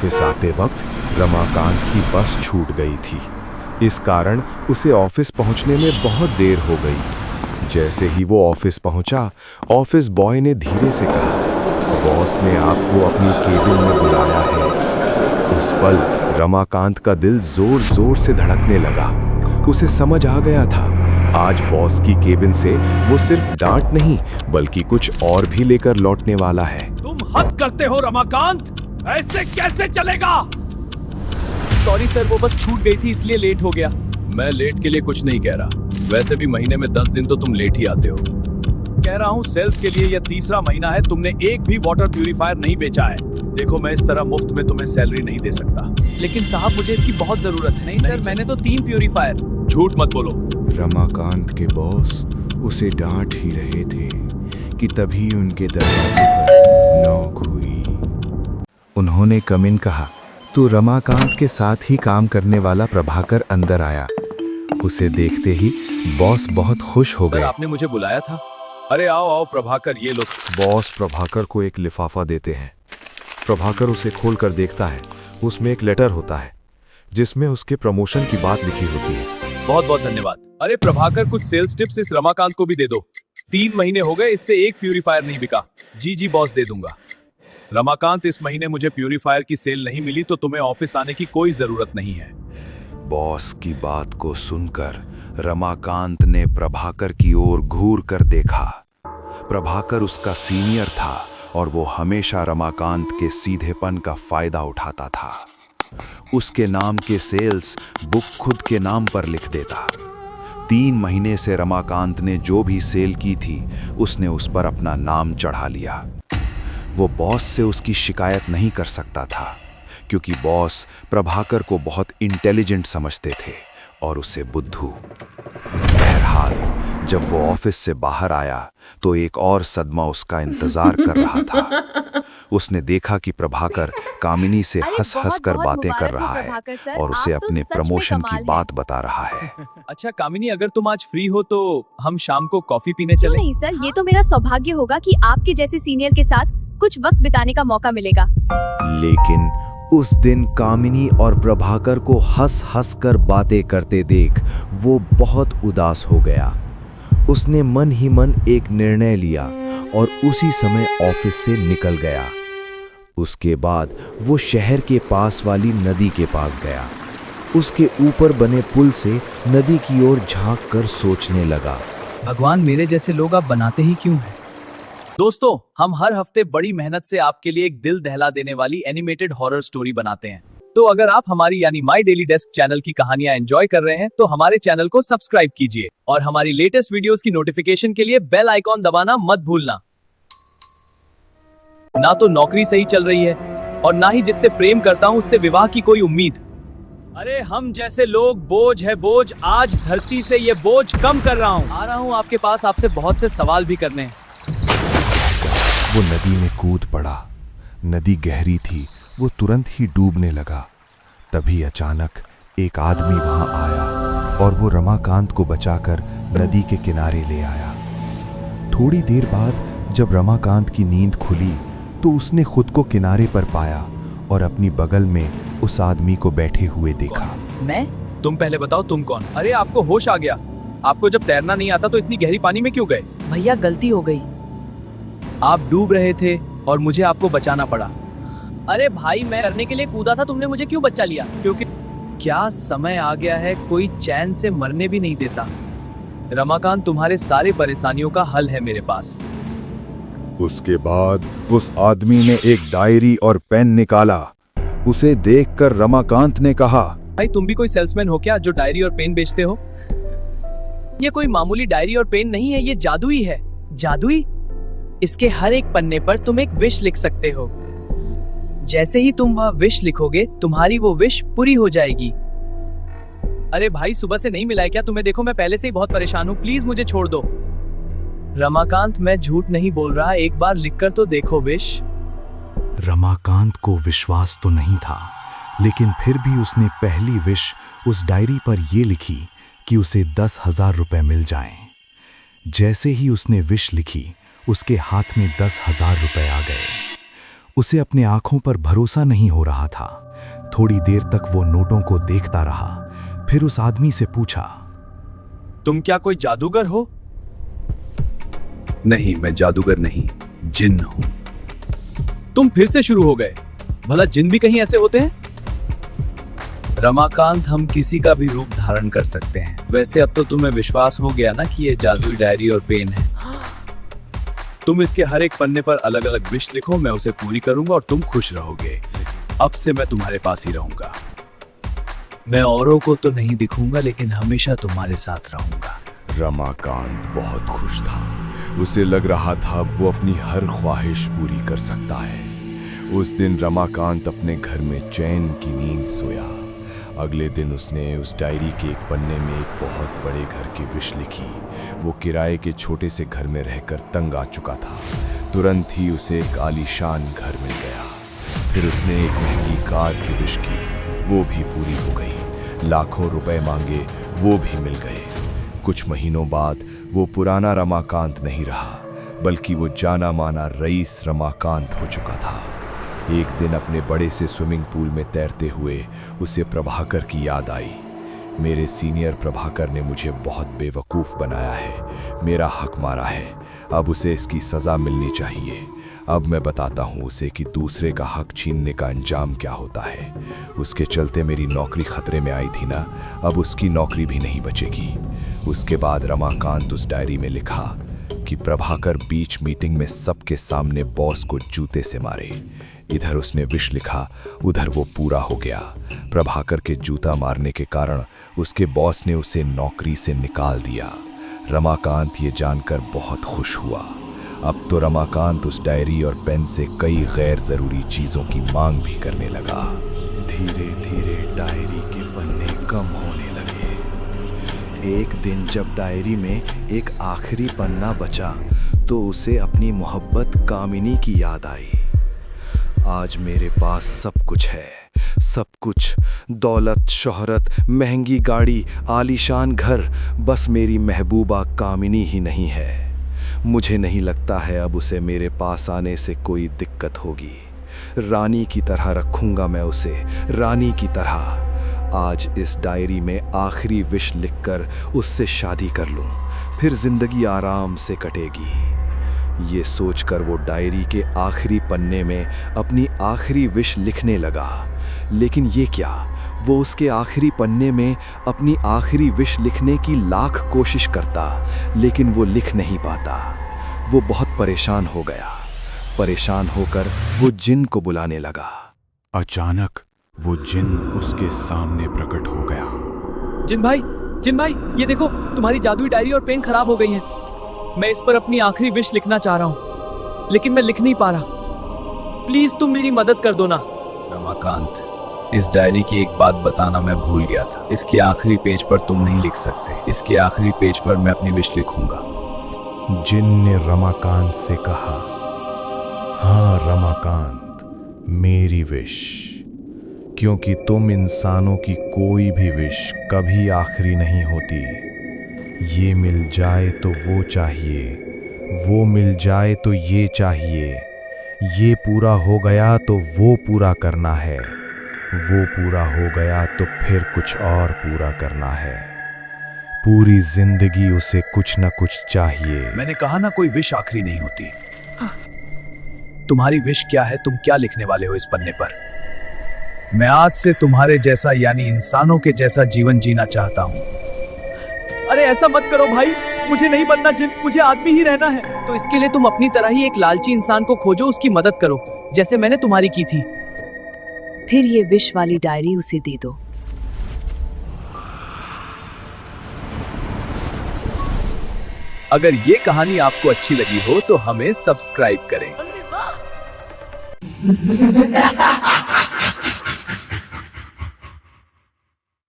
Office आते वक्त रमाकांत की बस छूट गई थी। इस कारण उसे ऑफिस पहुंचने में बहुत देर हो गई। जैसे ही वो ऑफिस पहुंचा, ऑफिस बॉय ने धीरे से कहा, बॉस ने आपको अपनी केबिन में बुलाया है। उस पल रमाकांत का दिल जोर जोर से धड़कने लगा। उसे समझ आ गया था, आज बॉस की केबिन से वो सिर्फ डांट नहीं बल्कि कुछ और भी लेकर लौटने वाला है। तुम हद करते हो रमाकांत, ऐसे कैसे चलेगा? सॉरी सर, वो बस छूट गई थी इसलिए लेट हो गया। मैं लेट के लिए कुछ नहीं कह रहा, वैसे भी महीने में 10 दिन तो तुम लेट ही आते हो। कह रहा हूँ सेल्स के लिए यह तीसरा महीना है, तुमने एक भी वाटर प्यूरिफायर नहीं बेचा है। देखो मैं इस तरह मुफ्त में तुम्हें सैलरी नहीं दे सकता। लेकिन साहब मुझे इसकी बहुत जरूरत है। नहीं सर, मैंने तो 3 प्यूरिफायर। झूठ मत बोलो। रमाकांत के बॉस उसे डांट ही रहे थे कि तभी उनके दरवाजे पर नॉक हुई। उन्होंने कमिन कहा तो रमाकांत के साथ ही काम करने वाला प्रभाकर अंदर आया। उसे देखते ही बॉस बहुत खुश हो सर गए। आपने मुझे बुलाया था? अरे आओ आओ प्रभाकर, ये लो। बॉस प्रभाकर को एक लिफाफा देते हैं। प्रभाकर उसे खोलकर देखता है। उसमें एक लेटर होता है जिसमें उसके प्रमोशन की बात लिखी होती है। बहुत बहुत धन्यवाद। अरे प्रभाकर, कुछ सेल्स टिप्स इस रमाकांत को भी दे दो। 3 महीने हो गए, इससे एक प्यूरिफायर नहीं बिका। जी बॉस, दे दूंगा। रमाकांत, इस महीने मुझे प्यूरिफायर की सेल नहीं मिली तो तुम्हें ऑफिस आने की कोई जरूरत नहीं है। बॉस की बात को सुनकर रमाकांत ने प्रभाकर की ओर घूर कर देखा। प्रभाकर उसका सीनियर था और वो हमेशा रमाकांत के सीधेपन का फायदा उठाता था। उसके नाम के सेल्स बुक खुद के नाम पर लिख देता। 3 महीने से रमाकांत ने जो भी सेल की थी उसने उस पर अपना नाम चढ़ा लिया। वो बॉस से उसकी शिकायत नहीं कर सकता था क्योंकि बॉस प्रभाकर को बहुत इंटेलिजेंट समझते थे और उसे बुद्धू। बहरहाल जब वो ऑफिस से बाहर आया तो एक और सदमा उसका इंतजार कर रहा था। उसने देखा कि प्रभाकर कामिनी से हंस हंस कर बातें कर रहा है और उसे अपने प्रमोशन की बात बता रहा है। अच्छा कामिनी, अगर तुम आज फ्री हो तो हम शाम को कॉफी पीने चलें? नहीं सर, ये तो मेरा सौभाग्य होगा कि आपके जैसे सीनियर के साथ कुछ वक्त बिताने का मौका मिलेगा। लेकिन उस दिन कामिनी और प्रभाकर को हंस हंस कर बातें करते देख वो बहुत उदास हो गया। उसने मन ही मन एक निर्णय लिया और उसी समय ऑफिस से निकल गया। उसके बाद वो शहर के पास वाली नदी के पास गया। उसके ऊपर बने पुल से नदी की ओर झांक कर सोचने लगा, भगवान, मेरे जैसे लोग आप बनाते ही क्यों हैं? दोस्तों, हम हर हफ्ते बड़ी मेहनत से आपके लिए एक दिल दहला देने वाली एनिमेटेड हॉरर स्टोरी बनाते हैं। तो अगर आप हमारी यानी माई डेली डेस्क चैनल की कहानियां एंजॉय कर रहे हैं तो हमारे चैनल को सब्सक्राइब कीजिए और हमारी लेटेस्ट वीडियोस की नोटिफिकेशन के लिए बेल आइकॉन दबाना मत भूलना। ना तो नौकरी सही चल रही है और ना ही जिससे प्रेम करता हूं उससे विवाह की कोई उम्मीद। अरे हम जैसे लोग बोझ है बोझ, आज धरती से ये बोझ कम कर रहा हूँ। आ रहा हूँ आपके पास, आपसे बहुत से सवाल भी करने हैं। वो नदी में कूद पड़ा। नदी गहरी थी, वो तुरंत ही डूबने लगा। तभी अचानक एक आदमी वहां आया और वो रमाकांत को बचाकर नदी के किनारे ले आया। थोड़ी देर बाद जब रमाकांत की नींद खुली तो उसने खुद को किनारे पर पाया और अपनी बगल में उस आदमी को बैठे हुए देखा। मैं? तुम पहले बताओ तुम कौन? अरे आपको होश आ गया? आपको जब तैरना नहीं आता तो इतनी गहरी पानी में क्यों गए? भैया गलती हो गई। आप डूब रहे थे और मुझे आपको बचाना पड़ा। अरे भाई, मैं करने के लिए कूदा था, तुमने मुझे क्यों बचा लिया? क्योंकि क्या समय आ गया है, कोई चैन से मरने भी नहीं देता। रमाकांत, तुम्हारे सारे परेशानियों का हल है मेरे पास। उसके बाद उस आदमी ने एक डायरी और पेन निकाला। उसे देखकर रमाकांत ने कहा, भाई तुम भी कोई सेल्समैन हो क्या जो डायरी और पेन बेचते हो? ये कोई मामूली डायरी और पेन नहीं है, ये जादुई है। जादुई? इसके हर एक पन्ने पर तुम एक विश लिख सकते हो। जैसे ही तुम वह विश लिखोगे तुम्हारी वो विश पूरी हो जाएगी। अरे भाई, सुबह से नहीं मिला है क्या तुम्हें? देखो मैं पहले से ही बहुत परेशान हूँ, प्लीज मुझे छोड़ दो। रमाकांत, मैं झूठ नहीं बोल रहा, एक बार लिखकर तो देखो विश। रमाकांत को विश्वास तो नहीं था, लेकिन फिर भी उसने पहली विश उस डायरी पर यह लिखी कि उसे 10,000 रुपए मिल जाएं। जैसे ही उसने विश लिखी उसके हाथ में 10,000 रुपए आ गए। उसे अपने आंखों पर भरोसा नहीं हो रहा था। थोड़ी देर तक वो नोटों को देखता रहा, फिर उस आदमी से पूछा, तुम क्या कोई जादूगर हो? नहीं, मैं जादूगर नहीं, जिन्न हूं। तुम फिर से शुरू हो गए। भला जिन भी कहीं ऐसे होते हैं? रमाकांत, हम किसी का भी रूप धारण कर सकते हैं। वैसे अब तो तुम्हें विश्वास हो गया ना कि ये जादुई डायरी और पेन है। तुम इसके हर एक पन्ने पर अलग अलग विश लिखो, मैं उसे पूरी करूंगा और तुम खुश रहोगे। अब से मैं तुम्हारे पास ही रहूंगा। मैं औरों को तो नहीं दिखूंगा, लेकिन हमेशा तुम्हारे साथ रहूंगा। रमाकांत बहुत खुश था। उसे लग रहा था अब वो अपनी हर ख्वाहिश पूरी कर सकता है। उस दिन रमाकांत अपने घर में चैन की नींद सोया। अगले दिन उसने उस डायरी के एक पन्ने में एक बहुत बड़े घर की विश लिखी। वो किराए के छोटे से घर में रहकर तंग आ चुका था। तुरंत ही उसे एक आलीशान घर मिल गया। फिर उसने एक महंगी कार की विश की, वो भी पूरी हो गई। लाखों रुपए मांगे, वो भी मिल गए। कुछ महीनों बाद वो पुराना रमाकांत नहीं रहा, बल्कि वो जाना माना रईस रमाकांत हो चुका था। एक दिन अपने बड़े से स्विमिंग पूल में तैरते हुए उसे प्रभाकर की याद आई। मेरे सीनियर प्रभाकर ने मुझे बहुत बेवकूफ़ बनाया है, मेरा हक मारा है। अब उसे इसकी सज़ा मिलनी चाहिए। अब मैं बताता हूँ उसे कि दूसरे का हक छीनने का अंजाम क्या होता है। उसके चलते मेरी नौकरी खतरे में आई थी ना, अब उसकी नौकरी भी नहीं बचेगी। उसके बाद रमाकांत उस डायरी में लिखा कि प्रभाकर बीच मीटिंग में सबके सामने बॉस को जूते से मारे। इधर उसने विश लिखा, उधर वो पूरा हो गया। प्रभाकर के जूता मारने के कारण उसके बॉस ने उसे नौकरी से निकाल दिया। रमाकांत ये जानकर बहुत खुश हुआ। अब तो रमाकांत उस डायरी और पेन से कई गैर ज़रूरी चीज़ों की मांग भी करने लगा। धीरे धीरे डायरी के पन्ने कम होने लगे। एक दिन जब डायरी में एक आखिरी पन्ना बचा तो उसे अपनी मोहब्बत कामिनी की याद आई। आज मेरे पास सब कुछ है, सब कुछ, दौलत, शोहरत, महंगी गाड़ी, आलीशान घर, बस मेरी महबूबा कामिनी ही नहीं है। मुझे नहीं लगता है अब उसे मेरे पास आने से कोई दिक्कत होगी। रानी की तरह रखूंगा मैं उसे, रानी की तरह। आज इस डायरी में आखिरी विश लिखकर उससे शादी कर लूं, फिर जिंदगी आराम से कटेगी। ये सोचकर वो डायरी के आखिरी पन्ने में अपनी आखिरी विश लिखने लगा। लेकिन ये क्या, वो उसके आखिरी पन्ने में अपनी आखिरी विश लिखने की लाख कोशिश करता, लेकिन वो लिख नहीं पाता। वो बहुत परेशान हो गया। परेशान होकर वो जिन को बुलाने लगा। अचानक वो जिन उसके सामने प्रकट हो गया। जिन भाई, ये देखो, तुम्हारी जादुई डायरी और पेन खराब हो गई हैं। मैं इस पर अपनी आखिरी विश लिखना चाह रहा हूँ, लेकिन मैं लिख नहीं पा रहा। प्लीज तुम मेरी मदद कर दो ना। रमाकांत, इस डायरी की एक बात बताना मैं भूल गया था। इसके आखिरी पेज पर तुम नहीं लिख सकते। इसके आखिरी पेज पर मैं अपनी विश लिखूंगा। जिन ने रमाकांत से कहा, हाँ रमाकांत, मेरी विश, क्योंकि तुम इंसानों की कोई भी विश कभी आखिरी नहीं होती। ये मिल जाए तो वो चाहिए, वो मिल जाए तो ये चाहिए, ये पूरा हो गया तो वो पूरा करना है, वो पूरा हो गया तो फिर कुछ और पूरा करना है। पूरी जिंदगी उसे कुछ न कुछ चाहिए। मैंने कहा ना, कोई विश आखिरी नहीं होती। तुम्हारी विश क्या है? तुम क्या लिखने वाले हो इस पन्ने पर? मैं आज से तुम्हारे जैसा, यानी इंसानों के जैसा जीवन जीना चाहता हूँ। अरे ऐसा मत करो भाई, मुझे नहीं बनना जिन, मुझे आदमी ही रहना है। तो इसके लिए तुम अपनी तरह ही एक लालची इंसान को खोजो, उसकी मदद करो, जैसे मैंने तुम्हारी की थी। फिर ये विश वाली डायरी उसे दे दो। अगर ये कहानी आपको अच्छी लगी हो तो हमें सब्सक्राइब करें।